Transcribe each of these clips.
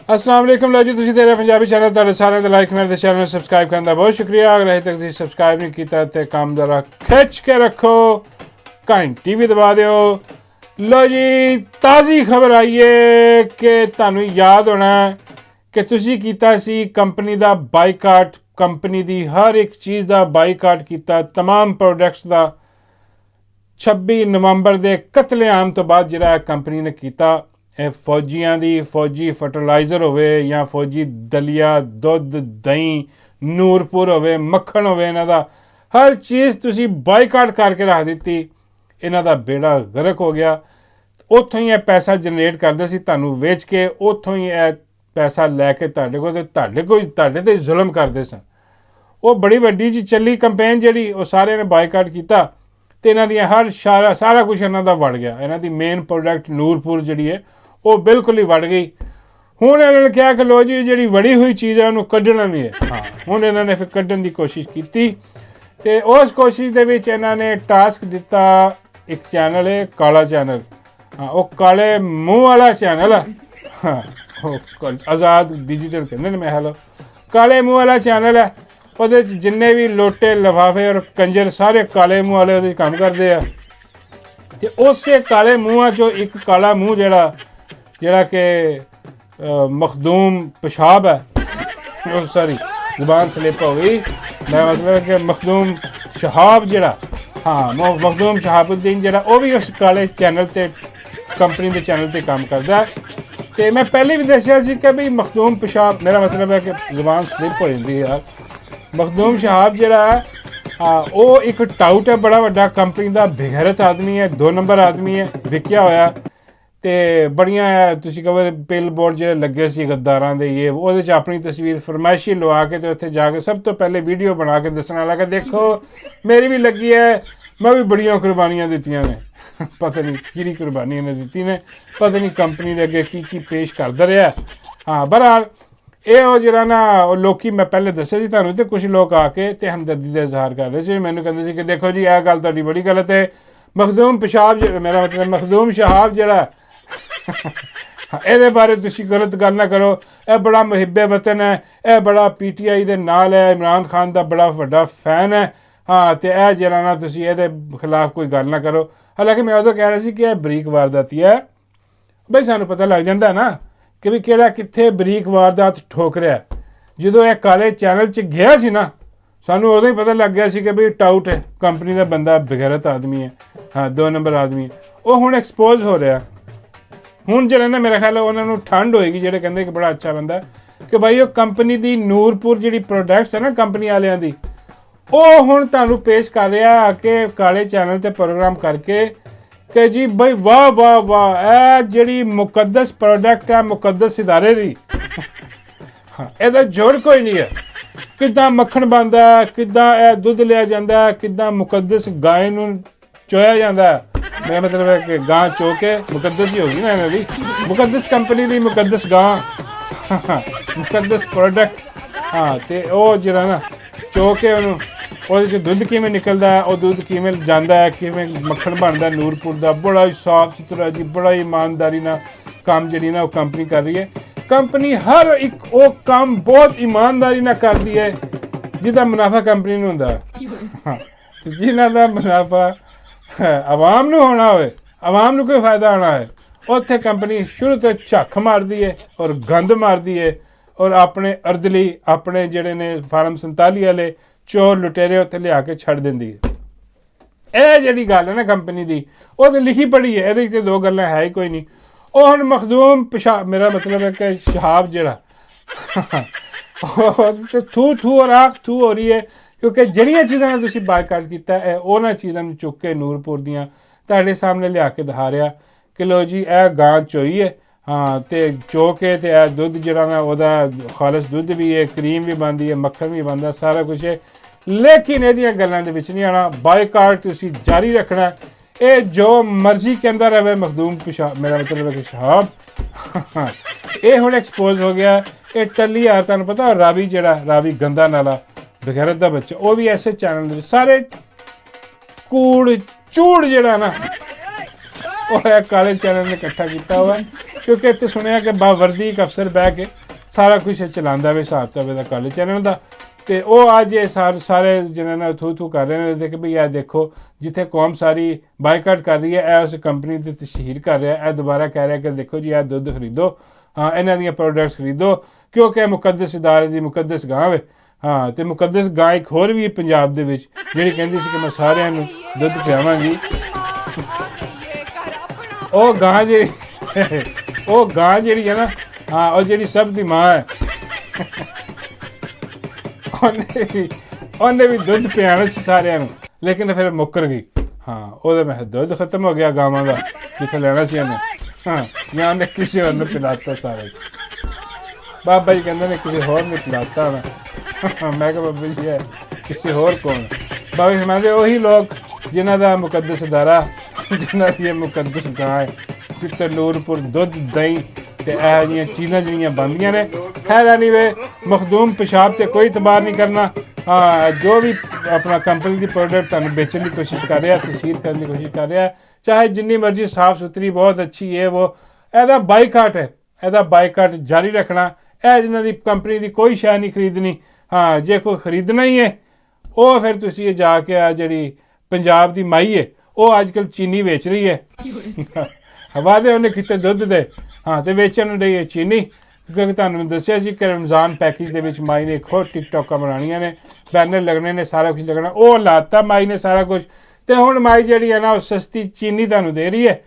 अस्सलाम वालेकुम लो जी तुसीं तेरे पंजाबी चैनल तुहाडे सारेयां दा लाइक मेरे चैनल सबसक्राइब करन दा बहुत शुक्रिया। अगर अजें तक तुसीं सबसक्राइब नहीं कीता ते काम जरा खिच के रखो, घंटी भी दबा दिओ। लो जी ताज़ी खबर आई है कि तुहानूं याद होना कि तुसीं कीता सी कंपनी दा बाईकाट, कंपनी दी हर एक चीज़ दा बाईकाट कीता, तमाम प्रोडक्ट्स दा 26 नवंबर के कतलेआम तो बाद जिहड़ा कंपनी ने किया फौजियां दी फौजी फर्टिलाइज़र होवे या फौजी दलिया दुध दही नूरपुर होवे मक्खन होवे इन्हां दा हर चीज़ तुसी बाईकाट करके रख दी। इन्हां दा बेड़ा गर्क हो गया। उत्थों ही पैसा जनरेट करते सी, तुहानूं वेच के उत्थों ही पैसा लैके तुहाडे ते जुल्म करते सन। वो बड़ी वड्डी जी चली कंपेन जिहड़ी वो सारे ने बाईकाट किया तो इन्हां दी हर सारा कुछ इन्हां दा वड़ गया। इन्हां दी मेन प्रोडक्ट नूरपुर जिहड़ी है वो बिल्कुल ही वड़ गई। हुण इन्होंने कहा कि लो जी जिहड़ी वड़ी हुई चीज़ है उन्होंने कड्ढना भी है। हाँ हुण इन्होंने फिर कड्ढन की कोशिश की ते उस कोशिश दे विच इन्होंने टास्क दिता एक चैनल है काला चैनल। हाँ वो काले मूँह वाला चैनल है। हाँ आज़ाद डिजिटल कहते हैं मैं हेलो काले मूँह वाला चैनल है। वो जिन्ने भी लोटे लिफाफे और कंजर सारे काले मूँह वाले वो काम करते हैं। तो उस काले मूँह चो एक काला मूँह जड़ा कि मखदूम पेशाब है सॉरी जुबान स्लिप हो गई। मैं मतलब कि मखदूम शहाब जड़ा हाँ मखदूम शहाबुद्दीन जड़ा वो भी उस काले चैनल ते कंपनी के चैनल पर काम करता है। तो मैं पहले भी दसिया सी कि भी मखदूम पेशाब मेरा मतलब है कि जुबान स्लिप हो जाती है यार। मखदूम शहाब जड़ा है वो एक टाउट है बड़ा वड्डा कंपनी का बेगैरत आदमी है, 2 नंबर आदमी है, विकिया होया तो बड़िया तुसीं कहो बिल बोर्ड जो लगे सी गद्दारां दे ये वो अपनी तस्वीर फरमाइशी लवा के तो उत्थे जाके सब तो पहले वीडियो बना के दसना लगा देखो मेरी भी लगी है, मैं भी बड़िया कुर्बानियां दित्तियां ने। पता नहीं किहड़ी कुर्बानियां ने दित्ती ने, पता नहीं कंपनी दे अगे की पेश करदा रहा। हाँ बहरहाल ये जरा ना लोग मैं पहले दसिया तुहानूं तो कुछ लोग आके तो हमदर्दी का इजहार कर रहे थे। मैनूं कहंदे सी कि देखो जी यह गल तुहाडी बड़ी गलत है। मखदूम पेशाब मेरा मतलब मखदूम शहाब जड़ा ये बारे तुसीं गलत गल ना करो, यह बड़ा मुहिब्बे वतन है, यह बड़ा PTI दे नाल है, इमरान खान का बड़ा वड्डा फैन है। हाँ तो यह जरा ना तुसीं इहदे खिलाफ कोई गल ना करो। हालांकि मैं उदों कह रहा सी कि यह बरीक वारदाती है। बई सानूं पता लग जाता ना कि भी किहड़ा कित्थे बरीक वारदात ठोक रहा है। जदों यह काले चैनल च गया सी ना सानूं उदों ही पता लग गया सी कि भी टाउट है, कंपनी का बंदा बेगैरत आदमी है। हाँ 2 नंबर आदमी है। वो हुण एक्सपोज हो रहा। हुण जिहड़ा ना मेरा ख्याल है उन्होंने ठंड होएगी जिहड़े कहंदे कि बड़ा अच्छा बंदा कि भाई वो कंपनी की नूरपुर जिहड़ी प्रोडक्ट्स है ना कंपनी वालियां दी वो हुण तुहानूं पेश कर रहा आके काले चैनल ते प्रोग्राम करके कि जी बई वाह वाह वाह ए जिहड़ी मुकद्दस प्रोडक्ट है मुकद्दस इदारे दी। हाँ इहदा जोड़ कोई नहीं है। किद्दां मक्खन बनदा है, किद्दां ए दुध लिया जांदा है, किद्दां मुकद्दस गाय नूं चोया जांदा है। मेरा मतलब है कि गां चो के मुकद्दस ही होगी ना इन्हां दी मुकद्दस कंपनी दी मुकद्दस गां मुकद्दस प्रोडक्ट। हाँ तो वो जिहड़ा ना चो के उन्होंने ਉਹਦੇ 'ਚ ਦੁੱਧ ਕਿਵੇਂ ਨਿਕਲਦਾ ਹੈ, ਉਹ ਦੁੱਧ ਕਿਵੇਂ ਜਾਂਦਾ ਹੈ, ਕਿਵੇਂ ਮੱਖਣ ਬਣਦਾ ਨੂਰਪੁਰ ਦਾ, ਬੜਾ ਹੀ ਸਾਫ ਸੁਥਰਾ ਜੀ ਬੜਾ ਹੀ ਇਮਾਨਦਾਰੀ ਨਾਲ ਕੰਮ ਜਿਹੜੀ ਨਾ ਉਹ ਕੰਪਨੀ ਕਰ ਰਹੀ ਹੈ। ਕੰਪਨੀ ਹਰ ਇੱਕ ਉਹ ਕੰਮ ਬਹੁਤ ਇਮਾਨਦਾਰੀ ਨਾਲ ਕਰਦੀ ਹੈ ਜਿਹਦਾ ਮੁਨਾਫਾ ਕੰਪਨੀ ਨੂੰ ਹੁੰਦਾ ਹੈ। ਤੇ ਜਿਨ੍ਹਾਂ ਦਾ ਮੁਨਾਫਾ ਆਵਾਮ ਨੂੰ ਹੋਣਾ ਹੋਵੇ, ਆਵਾਮ ਨੂੰ ਕੋਈ ਫਾਇਦਾ ਹੋਣਾ ਹੈ, ਉੱਥੇ ਕੰਪਨੀ ਸ਼ੁਰੂ ਤੋਂ ਝੱਖ ਮਾਰਦੀ ਹੈ ਔਰ ਗੰਦ ਮਾਰਦੀ ਹੈ ਔਰ ਆਪਣੇ ਅਰਦਲੀ ਆਪਣੇ ਜਿਹੜੇ ਨੇ ਫਾਰਮ 47 ਵਾਲੇ चोर लुटेरे उत्थे लिया के छड़ देंदी है। यह जिहड़ी गल है ना कंपनी की वो तो लिखी पढ़ी है, ये 2 गल्लां है ही कोई नहीं। वो हुण मखदूम पेशाब मेरा मतलब है कि शहाब जिहड़ा थू थू और आख थू हो रही है क्योंकि जिहड़ियां चीज़ां दा तुसीं बायकाट कीता है उन्हां चीज़ां नूं चुक के नूरपुर दियां तुहाडे सामने लिया के दिखा रहा कि लो जी यह गां चोई है। हाँ तो चो के तो यह दुध जिहड़ा ना उहदा खालस दुध भी है, क्रीम भी बनती है, मक्खन भी बनता, सारा कुछ है। लेकिन इहदियां गल्लां दे विच नहीं आना। बाईकाट तुसीं जारी रखना। ये जो मर्जी कहंदा रहे मखदूम पेशाब मेरा मतलब है कि शहाब ये हुण एक्सपोज हो गया। ये टल्ली यार तुहानूं पता रावी जिहड़ा रावी गंदा नाला बेगैरत दा बच्चा वो भी ऐसे चैनल दे सारे कूड़ चूड़ जिहड़ा ना ਉਹ ਇਹ ਕਾਲੇ ਚੈਨਲ ਨੇ ਇਕੱਠਾ ਕੀਤਾ ਹੋਇਆ, ਕਿਉਂਕਿ ਇੱਥੇ ਸੁਣਿਆ ਕਿ ਬਾਵਰਦੀ ਇੱਕ ਅਫਸਰ ਬਹਿ ਕੇ ਸਾਰਾ ਕੁਛ ਚਲਾਉਂਦਾ ਵੇ ਹਿਸਾਬ ਕਿਤਾਬ ਦਾ ਕਾਲੇ ਚੈਨਲ ਦਾ। ਤੇ ਉਹ ਅੱਜ ਇਹ ਸਾਰੇ ਜਿਹਨਾਂ ਨਾਲ ਥੂ ਕਰ ਰਹੇ ਨੇ ਕਿ ਵੀ ਇਹ ਦੇਖੋ ਜਿੱਥੇ ਕੌਮ ਸਾਰੀ ਬਾਈਕਾਟ ਕਰ ਰਹੀ ਹੈ, ਇਹ ਉਸ ਕੰਪਨੀ ਦੀ ਤਸ਼ਹੀਰ ਕਰ ਰਿਹਾ, ਇਹ ਦੁਬਾਰਾ ਕਹਿ ਰਿਹਾ ਕਿ ਦੇਖੋ ਜੀ ਇਹ ਦੁੱਧ ਖਰੀਦੋ, ਹਾਂ ਇਹਨਾਂ ਦੀਆਂ ਪ੍ਰੋਡਕਟਸ ਖਰੀਦੋ, ਕਿਉਂਕਿ ਇਹ ਮੁਕੱਦਸ ਇਦਾਰੇ ਦੀ ਮੁਕੱਦਸ ਗਾਂ ਵੇ। ਹਾਂ, ਤੇ ਮੁਕੱਦਸ ਗਾਂ ਇੱਕ ਹੋਰ ਵੀ ਪੰਜਾਬ ਦੇ ਵਿੱਚ ਜਿਹੜੀ ਕਹਿੰਦੀ ਸੀ ਕਿ ਮੈਂ ਸਾਰਿਆਂ ਨੂੰ ਦੁੱਧ ਪਿਆਵਾਂਗੀ। ਉਹ ਗਾਂ ਜਿਹੜੀ ਹੈ ਨਾ, ਹਾਂ ਉਹ ਜਿਹੜੀ ਸਭ ਦੀ ਮਾਂ ਹੈ, ਉਹਨੇ ਵੀ ਦੁੱਧ ਪਿਆਣਾ ਸੀ ਸਾਰਿਆਂ ਨੂੰ, ਲੇਕਿਨ ਫਿਰ ਮੁੱਕਰ ਗਈ। ਹਾਂ, ਉਹਦਾ ਮੈਂ ਦੁੱਧ ਖਤਮ ਹੋ ਗਿਆ ਗਾਵਾਂ ਦਾ ਜਿੱਥੇ ਲੈਣਾ ਸੀ ਉਹਨੇ, ਹਾਂ, ਜਾਂ ਉਹਨੇ ਕਿਸੇ ਹੋਰ ਨੂੰ ਪਿਲਾਤਾ ਸਾਰੇ। ਬਾਬਾ ਜੀ ਕਹਿੰਦੇ ਨੇ ਕਿਸੇ ਹੋਰ ਨੂੰ ਪਿਲਾਤਾ ਨਾ। ਮੈਂ ਕਿਹਾ ਬਾਬਾ ਜੀ ਹੈ ਕਿਸੇ ਹੋਰ ਕੌਣ? ਬਾਬਾ ਜੀ ਸਮਝਦੇ ਉਹੀ ਲੋਕ ਜਿਨ੍ਹਾਂ ਦਾ ਮੁਕੱਦਸ ਅਦਾਰਾ, ਜਿਨ੍ਹਾਂ ਦੀ ਇਹ ਮੁਕੱਦਸ ਗਾਂ ਹੈ, ਜਿੱਥੇ ਨੂਰਪੁਰ ਦੁੱਧ ਦਹੀਂ ਤੇ ਇਹੋ ਜਿਹੀਆਂ ਚੀਜ਼ਾਂ ਜਿਹੜੀਆਂ ਬਣਦੀਆਂ ਨੇ। ਖੈਰ ਐਨੀਵੇ, ਮਖਦੂਮ ਪਿਸ਼ਾਬ ਤੇ ਕੋਈ ਇਤਬਾਰ ਨਹੀਂ ਕਰਨਾ। ਹਾਂ, ਜੋ ਵੀ ਆਪਣਾ ਕੰਪਨੀ ਦੀ ਪ੍ਰੋਡਕਟ ਤੁਹਾਨੂੰ ਵੇਚਣ ਦੀ ਕੋਸ਼ਿਸ਼ ਕਰ ਰਿਹਾ, ਤਸ਼ਹੀਰ ਕਰਨ ਦੀ ਕੋਸ਼ਿਸ਼ ਕਰ ਰਿਹਾ, ਚਾਹੇ ਜਿੰਨੀ ਮਰਜ਼ੀ ਸਾਫ਼ ਸੁਥਰੀ ਬਹੁਤ ਅੱਛੀ ਹੈ ਉਹ, ਇਹਦਾ ਬਾਈਕਾਟ ਹੈ, ਇਹਦਾ ਬਾਈਕਾਟ ਜਾਰੀ ਰੱਖਣਾ। ਇਹ ਜਿਨ੍ਹਾਂ ਦੀ ਕੰਪਨੀ ਦੀ ਕੋਈ ਸ਼ੈ ਨਹੀਂ ਖਰੀਦਣੀ। ਹਾਂ, ਜੇ ਕੋਈ ਖਰੀਦਣਾ ਹੀ ਹੈ ਉਹ ਫਿਰ ਤੁਸੀਂ ਇਹ ਜਾ ਕੇ ਆ ਜਿਹੜੀ ਪੰਜਾਬ ਦੀ ਮਾਈ ਹੈ ਉਹ ਅੱਜ ਕੱਲ੍ਹ ਚੀਨੀ ਵੇਚ ਰਹੀ ਹੈ। ਵਾਅਦੇ ਉਹਨੇ ਕੀਤੇ ਦੁੱਧ ਦੇ, ਹਾਂ, ਤੇ ਵੇਚਣ ਨੂੰ ਰਹੀ ਹੈ ਚੀਨੀ। ਕਿਉਂਕਿ ਤੁਹਾਨੂੰ ਦੱਸਿਆ ਸੀ ਕਿ ਰਮਜ਼ਾਨ ਪੈਕੇਜ ਦੇ ਵਿੱਚ ਮਾਈ ਨੇ ਇੱਕ ਹੋਰ ਟਿਕਟੋਕਾਂ ਬਣਾਉਣੀਆਂ ਨੇ, ਬੈਨਰ ਲੱਗਣੇ ਨੇ, ਸਾਰਾ ਕੁਝ ਲੱਗਣਾ, ਉਹ ਲਾਤਾ ਮਾਈ ਨੇ ਸਾਰਾ ਕੁਝ। ਤੇ ਹੁਣ ਮਾਈ ਜਿਹੜੀ ਹੈ ਨਾ ਉਹ ਸਸਤੀ ਚੀਨੀ ਤੁਹਾਨੂੰ ਦੇ ਰਹੀ ਹੈ।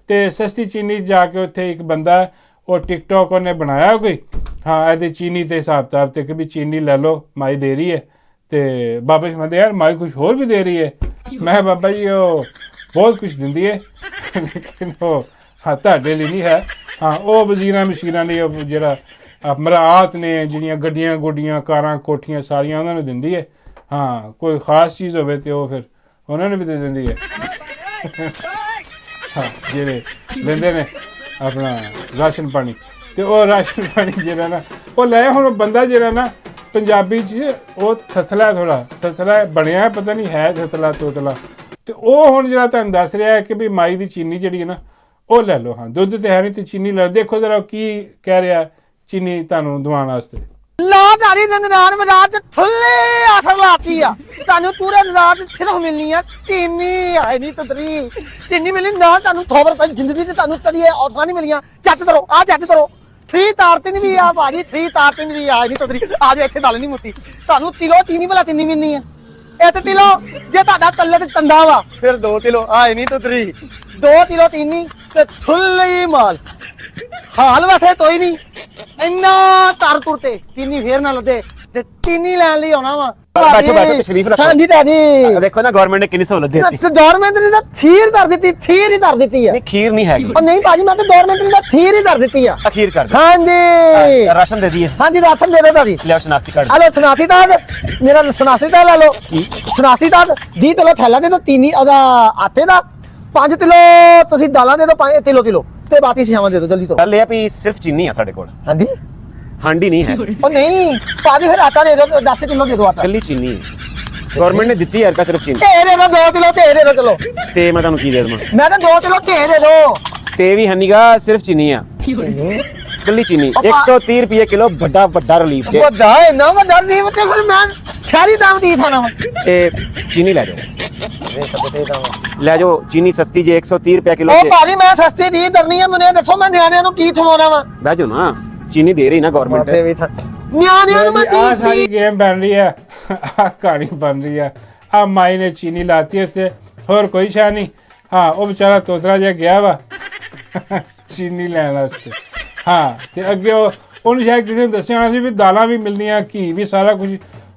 ਤੇ ਸਸਤੀ ਚੀਨੀ ਜਾ ਕੇ ਉੱਥੇ ਇੱਕ ਬੰਦਾ ਉਹ ਟਿਕਟੋਕ ਉਹਨੇ ਬਣਾਇਆ ਕੋਈ, ਹਾਂ, ਇਹਦੇ ਚੀਨੀ ਤੇ ਹਿਸਾਬ ਕਿਤਾਬ ਤੇ ਕਿ ਵੀ ਚੀਨੀ ਲੈ ਲਓ ਮਾਈ ਦੇ ਰਹੀ ਹੈ। ਤੇ ਬਾਬਾ ਜੀ ਕਹਿੰਦੇ ਯਾਰ ਮਾਈ ਕੁਛ ਹੋਰ ਵੀ ਦੇ ਰਹੀ ਹੈ। ਮੈਂ ਬਾਬਾ ਜੀ ਉਹ ਬਹੁਤ ਕੁਛ ਦਿੰਦੀ ਹੈ, ਲੇਕਿਨ ਉਹ ਹਾਂ ਤੁਹਾਡੇ ਲਈ ਨਹੀਂ ਹੈ। ਹਾਂ, ਉਹ ਵਜ਼ੀਰਾਂ ਮਸ਼ੀਰਾਂ ਨੇ, ਉਹ ਜਿਹੜਾ ਮਰਾਤ ਨੇ, ਜਿਹੜੀਆਂ ਗੱਡੀਆਂ ਗੋਡੀਆਂ ਕਾਰਾਂ ਕੋਠੀਆਂ ਸਾਰੀਆਂ ਉਹਨਾਂ ਨੂੰ ਦਿੰਦੀ ਹੈ। ਹਾਂ, ਕੋਈ ਖ਼ਾਸ ਚੀਜ਼ ਹੋਵੇ ਤੇ ਉਹ ਫਿਰ ਉਹਨਾਂ ਨੂੰ ਵੀ ਦੇ ਦਿੰਦੀ ਹੈ। ਹਾਂ, ਜਿਹੜੇ ਲੈਂਦੇ ਨੇ ਆਪਣਾ ਰਾਸ਼ਨ ਪਾਣੀ, ਤੇ ਉਹ ਰਾਸ਼ਨ ਪਾਣੀ ਜਿਹੜਾ ਨਾ ਉਹ ਲੈ। ਹੁਣ ਬੰਦਾ ਜਿਹੜਾ ਨਾ ਪੰਜਾਬੀ 'ਚ ਉਹ ਥਥਲਾ, ਥੋੜ੍ਹਾ ਥਥਲਾ ਬਣਿਆ, ਪਤਾ ਨਹੀਂ ਹੈ ਥਥਲਾ ਤੋਤਲਾ। ਤੇ ਉਹ ਹੁਣ ਜਿਹੜਾ ਤੁਹਾਨੂੰ ਦੱਸ ਰਿਹਾ ਹੈ ਕਿ ਵੀ ਮਾਈ ਦੀ ਚੀਨੀ ਜਿਹੜੀ ਹੈ ਨਾ ਉਹ ਲੈ ਲਓ। ਹਾਂ, ਦੁੱਧ ਤੇ ਹੈ ਨਹੀਂ ਤੇ ਚੀਨੀ ਲੈ। ਦੇਖੋ ਜ਼ਰਾ ਕੀ ਕਹਿ ਰਿਹਾ ਚੀਨੀ ਤੁਹਾਨੂੰ ਦਵਾਉਣ ਵਾਸਤੇ। ਲਾਦਾਰੀ ਨਨਾਣ ਮਰਾਦ ਥੁੱਲੇ ਆਖਰ ਲਾਤੀ ਆ, ਤੁਹਾਨੂੰ ਪੂਰੇ ਰਾਤ ਸਿਰਫ ਮਿਲਣੀ ਆ ਚੀਨੀ। ਆਏ ਨਹੀਂ ਤਦਰੀ ਚੀਨੀ ਮਿਲਣੀ ਨਾ, ਤੁਹਾਨੂੰ ਥੋਬਰ ਤਾਂ ਜ਼ਿੰਦਗੀ 'ਚ ਤੁਹਾਨੂੰ ਤਦੀ ਔਫਰਾਂ ਨਹੀਂ ਮਿਲੀਆਂ। ਚੈੱਕ ਕਰੋ, ਆਹ ਚੈੱਕ ਕਰੋ, 3 ਤਾਰ 3 ਵੀ ਆ ਭਾਜੀ, 3 ਤਾਰ 3 ਵੀ ਆ ਨਹੀਂ ਤਦਰੀ। ਆ ਜਾ ਇੱਥੇ ਗੱਲ ਨਹੀਂ ਮੁੱਤੀ, ਤੁਹਾਨੂੰ ਕਿਲੋ ਚੀਨੀ ਭਲਾ ਕਿੰਨੀ ਮਿਲਣੀ ਆ? 1 ਕਿਲੋ। ਜੇ ਤੁਹਾਡਾ ਤੱਲੇ ਤੇ ਤੰਦਾ ਵਾ ਫਿਰ 2 ਕਿਲੋ। ਆਏ ਨਹੀਂ ਤਦਰੀ 2 ਕਿਲੋ ਚੀਨੀ ਤੇ ਥੁੱਲੇ ਮਾਲ। ਹਾਲ ਵੈਸੇ ਤੋਈ ਨਹੀਂ ਇੰਨਾ ਤਰ ਤੁਰ ਤੇ ਚੀਨੀ ਫੇਰ ਨਾ ਲੱਦੇ ਤੇ ਚੀਨੀ ਲੈਣ ਲਈ ਆਉਣਾ ਵਾ। ਬੈਠੋ ਤਸ਼ਰੀਫ ਰੱਖੋ। ਹਾਂਜੀ ਤਾਜੀ, ਦੇਖੋ ਨਾ ਗਵਰਨਮੈਂਟ ਨੇ ਕਿੰਨੀ ਸਹੂਲਤ ਦਿੱਤੀ। ਗਵਰਨਮੈਂਟ ਨੇ ਤਾਂ ਖੀਰ ਧਰ ਦਿੱਤੀ, ਖੀਰ ਹੀ ਧਰ ਦਿੱਤੀ ਆ। ਨਹੀਂ, ਖੀਰ ਨਹੀਂ ਹੈਗੀ। ਉਹ ਨਹੀਂ ਭਾਜੀ, ਮੈਂ ਤਾਂ ਗਵਰਨਮੈਂਟ ਨੇ ਤਾਂ ਖੀਰ ਹੀ ਧਰ ਦਿੱਤੀ ਆ। ਅਖੀਰ ਕਰ ਦੇ। ਹਾਂਜੀ, ਰਾਸ਼ਨ ਦੇ ਦਈਏ। ਹਾਂਜੀ ਰਾਸ਼ਨ ਦੇ ਦਿਓ ਤਾਜੀ। ਲਿਆਓ ਸ਼ਨਾਖਤੀ ਕਾਰਡ। ਹਲੋ ਸਨਾਸੀ ਦਾ ਮੇਰਾ ਸਨਾਸੀ ਦਾ ਲੈ ਲਓ। ਕੀ ਸਨਾਸੀ ਦਾ 20 ਕਿਲੋ ਥੈਲਾ ਦੇ ਦਿਓ, ਚੀਨੀ ਉਹਦਾ ਆਟੇ ਦਾ 5 ਕਿਲੋ ਤੁਸੀਂ ਦਾਲਾਂ ਦੇ ਦਿਓ, 5 ਕਿਲੋ ਤੇ ਬਾਕੀ ਸਿਆਵਾਂ ਦੇ ਦਿਓ ਜਲਦੀ ਤੋਂ। ਗੱਲ ਇਹ ਆ ਵੀ ਸਿਰਫ ਚੀਨੀ ਆ ਸਾਡੇ ਕੋਲ, ਹਾਂਜੀ, ਹਾਂਡੀ ਨਹੀਂ ਹੈ। ਉਹ ਨਹੀਂ ਭਾਜੀ ਫਿਰ ਆਟਾ ਦੇ ਦਿਓ, 10 ਕਿਲੋ ਦੇ ਦਿਓ ਆਟਾ। ਕੱਲੀ ਚੀਨੀ ਹੈ ਗਵਰਨਮੈਂਟ ਨੇ ਦਿੱਤੀ ਯਾਰ, ਸਿਰਫ ਚੀਨੀ। ਤੇ ਦੇ ਦਿਓ 2 ਕਿਲੋ, ਤੇ ਦੇ ਦਿਓ ਚਲੋ। ਤੇ ਮੈਂ ਤੁਹਾਨੂੰ ਕੀ ਦੇ ਦਵਾਂ? ਮੈਂ ਤਾਂ 2 ਕਿਲੋ ਤੇ ਦੇ ਦਿਓ। ਤੇ ਵੀ ਹਨੀਗਾ, ਸਿਰਫ ਚੀਨੀ ਆ, ਕੱਲੀ ਚੀਨੀ। 130 ਰੁਪਏ ਕਿਲੋ, ਵੱਡਾ ਵੱਡਾ ਰਿਲੀਫ ਜੇ। ਵੱਡਾ ਇੰਨਾ ਵੱਡਾ ਨਹੀਂ ਤੇ ਫਿਰ ਮੈਂ ਸ਼ਹਿਰੀ ਦਾਮ ਦੀ ਖਾਣਾ ਵਾ। ਤੇ ਚੀਨੀ ਲੈ ਜਾਓ, ਲੈ ਜਾਓ ਚੀਨੀ ਸਸਤੀ ਜੇ 130 ਰੁਪਏ ਕਿਲੋ। ਉਹ ਭਾਜੀ ਮੈਂ ਸਸਤੀ ਦੀ ਦਰਨੀ ਆ, ਮੈਨੂੰ ਦੱਸੋ ਮੈਂ ਨਿਆਣਿਆਂ ਨੂੰ ਕੀ ਖਵਾਉਣਾ ਵਾ? ਬਹਿ ਜਾਓ ਨਾ, ਚੀਨੀ ਦੇ ਰਹੀ ਨਾ ਗਵਰਨਮੈਂਟ। ਨਿਆਣਿਆਂ ਨੂੰ ਮੈਂ ਆਹ ਸਾਰੀ ਗੇਮ ਬਣ ਰਹੀ ਹੈ, ਆਹ ਕਹਾਣੀ ਬਣ ਰਹੀ ਹੈ। ਆ ਮਾਈ ਨੇ ਚੀਨੀ ਲਾਤੀ ਉੱਥੇ, ਹੋਰ ਕੋਈ ਸ਼ੈ ਨਹੀਂ। ਹਾਂ, ਉਹ ਵਿਚਾਰਾ ਤੋਤਰਾ ਜਿਹਾ ਗਿਆ ਵਾ ਚੀਨੀ ਲੈਣ ਵਾਸਤੇ। ਹਾਂ, ਤੇ ਅੱਗੇ ਉਹਨੂੰ ਸ਼ਾਇਦ ਕਿਸੇ ਨੇ ਦੱਸਿਆ ਹੋਣਾ ਸੀ ਵੀ ਦਾਲਾਂ ਵੀ ਮਿਲਦੀਆਂ, ਘੀ ਵੀ, ਸਾਰਾ ਕੁਝ।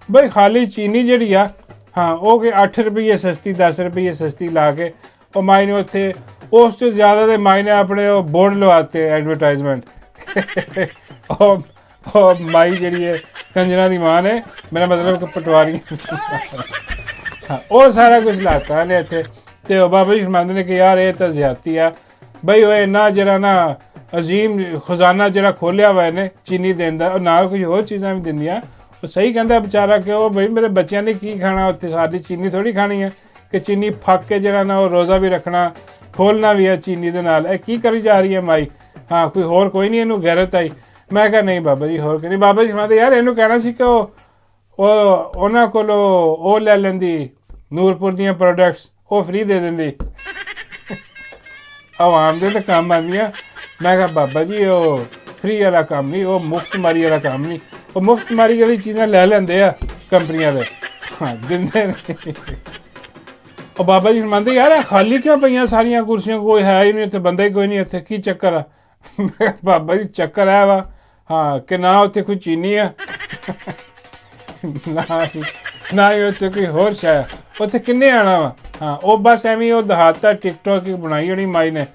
ਬਈ ਖਾਲੀ ਚੀਨੀ ਜਿਹੜੀ ਆ, ਹਾਂ, ਉਹ ਕਿ 8 ਰੁਪਏ ਸਸਤੀ, 10 ਰੁਪਏ ਸਸਤੀ ਲਾ ਕੇ ਉਹ ਮਾਈ ਨੇ ਉੱਥੇ ਉਸ ਤੋਂ ਜ਼ਿਆਦਾ ਦੇ ਮਾਈ ਨੇ ਆਪਣੇ ਉਹ ਬੋਰਡ ਲਵਾਤੇ ਐਡਵਰਟਾਈਜ਼ਮੈਂਟ। ਉਹ ਮਾਈ ਜਿਹੜੀ ਹੈ ਕੰਜਰਾਂ ਦੀ ਮਾਂ ਨੇ, ਮੇਰਾ ਮਤਲਬ ਕਿ ਪਟਵਾਰੀ। ਹਾਂ, ਉਹ ਸਾਰਾ ਕੁਝ ਲਾਤਾ ਨੇ ਇੱਥੇ। ਤੇ ਉਹ ਬਾਬਾ ਜੀ ਫਰਮਾਉਂਦੇ ਨੇ ਕਿ ਯਾਰ ਇਹ ਤਾਂ ਜ਼ਿਆਦਤੀ ਆ ਬਈ। ਉਹ ਇੰਨਾ ਜਿਹੜਾ ਨਾ ਅਜ਼ੀਮ ਖਜ਼ਾਨਾ ਜਿਹੜਾ ਖੋਲਿਆ ਹੋਇਆ ਇਹਨੇ ਚੀਨੀ ਦੇਣ ਦਾ, ਉਹ ਨਾਲ ਕੁਝ ਹੋਰ ਚੀਜ਼ਾਂ ਵੀ ਦਿੰਦੀਆਂ। ਉਹ ਸਹੀ ਕਹਿੰਦਾ ਵਿਚਾਰਾ ਕਿ ਉਹ ਬਈ ਮੇਰੇ ਬੱਚਿਆਂ ਨੇ ਕੀ ਖਾਣਾ ਉੱਥੇ, ਸਾਡੀ ਚੀਨੀ ਥੋੜ੍ਹੀ ਖਾਣੀ ਹੈ। ਕਿ ਚੀਨੀ ਫੱਕ ਕੇ ਜਿਹੜਾ ਨਾ ਉਹ ਰੋਜ਼ਾ ਵੀ ਰੱਖਣਾ, ਖੋਲਣਾ ਵੀ ਹੈ ਚੀਨੀ ਦੇ ਨਾਲ। ਇਹ ਕੀ ਕਰੀ ਜਾ ਰਹੀ ਹੈ ਮਾਈ? ਹਾਂ ਕੋਈ ਹੋਰ ਕੋਈ ਨਹੀਂ ਇਹਨੂੰ ਗੈਰਤ ਆਈ। ਮੈਂ ਕਿਹਾ ਨਹੀਂ ਬਾਬਾ ਜੀ ਹੋਰ ਕੋਈ ਨਹੀਂ। ਬਾਬਾ ਜੀ ਕਹਿੰਦੇ ਯਾਰ ਇਹਨੂੰ ਕਹਿਣਾ ਸੀ ਕਿ ਉਹ ਉਹਨਾਂ ਕੋਲੋਂ ਉਹ ਲੈ ਲੈਂਦੀ ਨੂਰਪੁਰ ਦੀਆਂ ਪ੍ਰੋਡਕਟਸ, ਉਹ ਫ੍ਰੀ ਦੇ ਦਿੰਦੀ, ਆਵਾਮ ਦੇ ਤਾਂ ਕੰਮ ਆਉਂਦੀਆਂ। ਮੈਂ ਕਿਹਾ ਬਾਬਾ ਜੀ ਉਹ ਫ੍ਰੀ ਵਾਲਾ ਕੰਮ ਨਹੀਂ, ਉਹ ਮੁਫਤ ਮਾਰੀ ਵਾਲਾ ਕੰਮ ਨਹੀਂ। ਉਹ ਮੁਫਤ ਮਾਰੀ ਵਾਲੀ ਚੀਜ਼ਾਂ ਲੈ ਲੈਂਦੇ ਆ ਕੰਪਨੀਆਂ ਦੇ, ਹਾਂ ਦਿੰਦੇ ਨਹੀਂ। ਉਹ ਬਾਬਾ ਜੀ ਮੰਨਦੇ ਯਾਰ ਇਹ ਖਾਲੀ ਕਿਉਂ ਪਈਆਂ ਸਾਰੀਆਂ ਕੁਰਸੀਆਂ, ਕੋਈ ਹੈ ਹੀ ਨਹੀਂ ਇੱਥੇ, ਬੰਦਾ ਹੀ ਕੋਈ ਨਹੀਂ ਇੱਥੇ, ਕੀ ਚੱਕਰ ਆ? ਮੈਂ ਕਿਹਾ ਬਾਬਾ ਜੀ ਚੱਕਰ ਹੈ ਵਾ ਹਾਂ ਕਿ ਨਾ ਉੱਥੇ ਕੋਈ ਚੀਨੀ ਆ ਨਾ ਹੀ ਉੱਥੇ ਕੋਈ ਹੋਰ ਸ਼ੈ, ਉੱਥੇ ਕਿੰਨੇ ਆਉਣਾ ਵਾ? ਹਾਂ ਉਹ ਬਸ ਐਵੇਂ ਉਹ ਦਿਖਾਤਾ ਟਿਕਟੋਕ ਬਣਾਈ ਹੋਣੀ ਮਾਈ ਨੇ,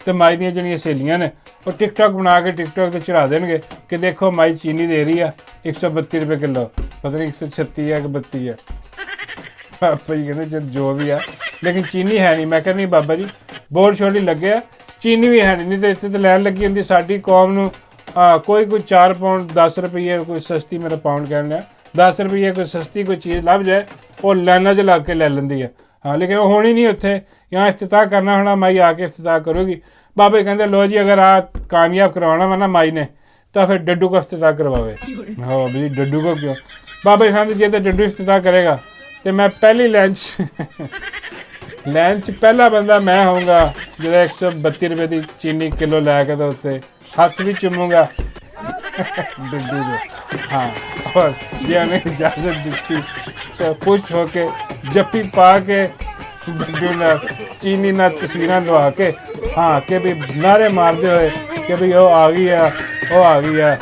ਤੇ ਮਾਈ ਦੀਆਂ ਜਿਹੜੀਆਂ ਸਹੇਲੀਆਂ ਨੇ ਉਹ ਟਿਕਟੋਕ ਬਣਾ ਕੇ ਟਿਕਟੋਕ ਤੇ ਚੜਾ ਦੇਣਗੇ ਕਿ ਦੇਖੋ ਮਾਈ ਚੀਨੀ ਦੇ ਰਹੀ ਆ 132 ਰੁਪਏ ਕਿਲੋ, ਪਤਾ ਨਹੀਂ 136 ਆ ਕਿ 32 ਆ। ਬਾਬਾ ਜੀ ਕਹਿੰਦੇ ਜਦ ਜੋ ਵੀ ਆ ਲੇਕਿਨ ਚੀਨੀ ਹੈ ਨਹੀਂ। ਮੈਂ ਕਿਹਾ ਨਹੀਂ ਬਾਬਾ ਜੀ ਬੋਰਡ ਸ਼ੋਰਡ ਹੀ ਲੱਗਿਆ, ਚੀਨੀ ਵੀ ਹੈ ਨਹੀਂ ਤੇ ਇੱਥੇ ਤਾਂ ਲੈਣ ਲੱਗੀ ਹੁੰਦੀ ਸਾਡੀ ਕੌਮ ਨੂੰ। ਕੋਈ 4 ਪਾਉਂਡ 10 ਰੁਪਏ ਕੋਈ ਸਸਤੀ, ਮੇਰਾ ਪਾਉਂਡ ਕਹਿਣ ਲਿਆ 10 ਰੁਪਏ ਕੋਈ ਸਸਤੀ ਕੋਈ ਚੀਜ਼ ਲੱਭ ਜਾਏ ਉਹ ਲਾਈਨਾਂ 'ਚ ਲੱਗ ਕੇ ਲੈ ਲੈਂਦੀ ਹੈ। ਹਾਂ ਲੇਕਿਨ ਉਹ ਹੋਣੀ ਨਹੀਂ ਉੱਥੇ, ਜਾਂ ਇਫਤਿਤਾਹ ਕਰਨਾ ਹੋਣਾ ਮਾਈ ਆ ਕੇ ਇਫਤਿਤਾਹ ਕਰੂਗੀ। ਬਾਬਾ ਜੀ ਕਹਿੰਦੇ ਲੋ ਜੀ ਅਗਰ ਆ ਕਾਮਯਾਬ ਕਰਵਾਉਣਾ ਵਾ ਨਾ ਮਾਈ ਨੇ ਤਾਂ ਫਿਰ ਡੱਡੂ ਕੋ ਇਫਤਿਤਾਹ ਕਰਵਾਵੇ। ਹਾਂ ਜੀ ਡੱਡੂ ਕੋ ਕਿਉਂ? ਬਾਬਾ ਜੀ ਕਹਿੰਦੇ ਜੇ ਤਾਂ ਡੱਡੂ ਇਫਤਿਤਾਹ ਕਰੇਗਾ ਤੇ ਮੈਂ ਪਹਿਲੀ ਲਾਈਨ 'ਚ ਪਹਿਲਾ ਬੰਦਾ ਮੈਂ ਹੋਊਂਗਾ ਜਿਹੜਾ 132 ਰੁਪਏ ਦੀ ਚੀਨੀ ਕਿਲੋ ਲੈ ਕੇ ਤਾਂ ਉੱਤੇ ਹੱਥ ਵੀ ਚੁੰਮੂਗਾ ਡੱਡੂ ਦੇ। ਹਾਂ ਔਰ ਜੇ ਉਹਨੇ ਇਜਾਜ਼ਤ ਦਿੱਤੀ ਤਾਂ ਖੁਸ਼ ਹੋ ਕੇ ਜੱਫੀ ਪਾ ਕੇ ਡੱਡੂ ਨਾਲ ਚੀਨੀ ਨਾਲ ਤਸਵੀਰਾਂ ਲਵਾ ਕੇ ਹਾਂ ਕਿ ਵੀ ਨਾਰੇ ਮਾਰਦੇ ਹੋਏ ਕਿ ਵੀ ਉਹ ਆ ਗਈ ਆ, ਉਹ ਆ ਗਈ ਆ,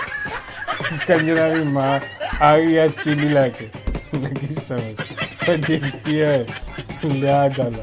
ਕੰਜਰਾਂ ਦੀ ਮਾਂ ਆ ਗਈ ਆ ਚੀਨੀ ਲੈ ਕੇ। ਲੱਗੀ ਸਮਝ ਕੀ ਹੈ ਲਿਆ ਗੱਲ।